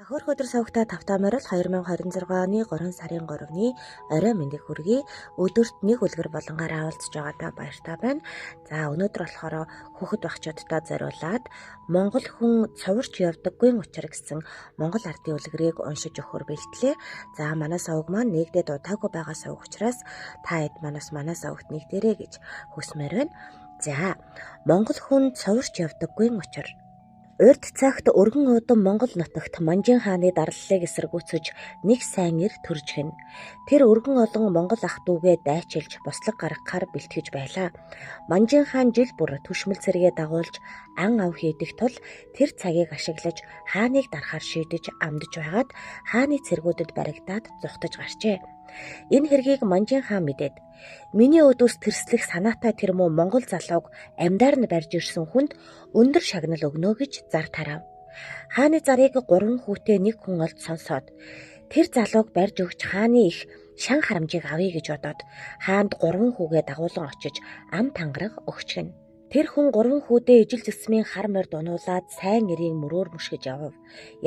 Хөрх өдөр савгтаа тавтаа морил 2026 оны 3 сарын 3-ны орой мэндийг хүргэе. Өдөрт нэг үлгэр болонгоор авалцж байгаадаа баяртай байна. За өнөөдөр болохоор хүүхэд багчуудтай зориулаад Монгол хүн цуварч явдаггүй учир гэсэн Монгол ардын үлгэрийг уншиж өгөхөр бэлтлээ. За манай савг маань нэгдээд удаагүй байгаа савг учраас та хэд манай савгт нэгдэрэй гэж хүсмээр байна. За Монгол хүн цуварч явдаггүй учир. Урд цагт өргөн удам Монгол нутагт Манжин хааны дарлалыг эсэргүүцэж нэг сайн эр төрж гин. Тэр өргөн олон Монгол ах дүүгээ дайчилж бослог гаргахаар бэлтгэж байлаа. Манжин хаан жил бүр түшмэл цэргээ дагуулж ан ав хийдэг тул тэр цагийг ашиглаж хааныг дарахаар шийдэж амдж байгаад хааны цэргүүдэд баригдаад зүхтаж гарчээ. Энэ хэргийг Манжин хаан мэдээд миний өдөөс тэрслэх санаатай тэр муу Монгол залууг амьдаар нь барьж ирсэн хүнд өндөр шагнал өгнө гэж зар тарав. Хааны зарыг 3 хүүтэй нэг хүн олж сонсоод тэр залууг барьж өгч хааны их шан харамжийг авъя гэж бодоод хаанд 3 хүүгээ дагуулan очиж ам тангараг өгч гин. Тэр хүн 3 хүүдээ ижил зэсмийн хар морь дунуулаад сайн эрийн мөрөөр мушгиж явв.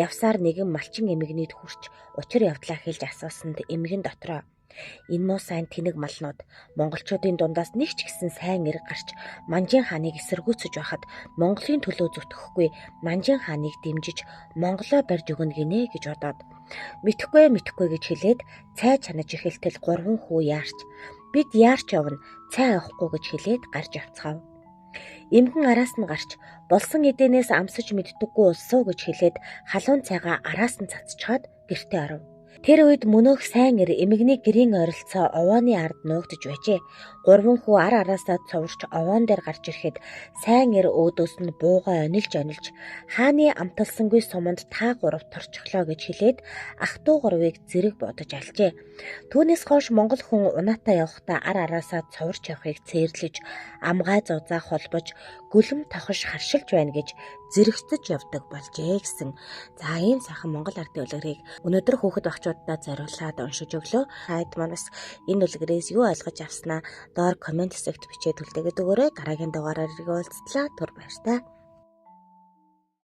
Явсаар нэгэн малчин эмэгнийд хүрч учир явдлаа хэлж асуусанд эмгэн дотроо энэ муу сайн тэнэг малнууд монголчуудын дундаас нэг ч гэсэн сайн эрг гарч Манжин хааныг эсэргүүцэж байхад Монголын төлөө зүтгэхгүй Манжин хааныг дэмжиж Монголоо барьж өгнө гинэ гэж бодоод мэдхгүй гэж хэлээд цай чанаж эхэлтэл 3 хүү яарч бид яарч явна цай авахгүй гэж хэлээд гарч явцгаав. Эмгэн араас нь гарч болсон эдэнээс амсаж мэддэггүй улсуу гэж хэлээд халуун цайгаа араас нь цацчихад гэртээ оров. Тэр үед мөнөөх сайн эр эмэгний гэрийн ойролцоо овооны ард нуугдж байжээ. 3 хүү ар араасаа цуварч овоон дээр гарч ирэхэд сайн эр өөдөөс нь буугаа онилж хааны амталсангүй суманд та 3 торчглоо гэж хэлээд ах トゥ 3-ыг зэрэг бодож алжээ. Түүнээс хойш Монгол хүн унаатаа явахдаа ар араасаа цуварч явахыг цээрлэж амгай зузаа холбож гүлэм тохож харшилж байна гэж зэрэгцэж явдаг болжээ гэсэн. За ийм сайхан Монгол ардын үлгэрийг өнөөдөр хүүхэд багчуудаа зориулаад уншиж өглөө. Хайд манаас энэ үлгэрээс юу ойлгож авснаа доор комент хэсэгт бичээд үлдээгээд өгөөрэй. Дараагийн дугаараар уулзтлаа. Түр баярлалаа.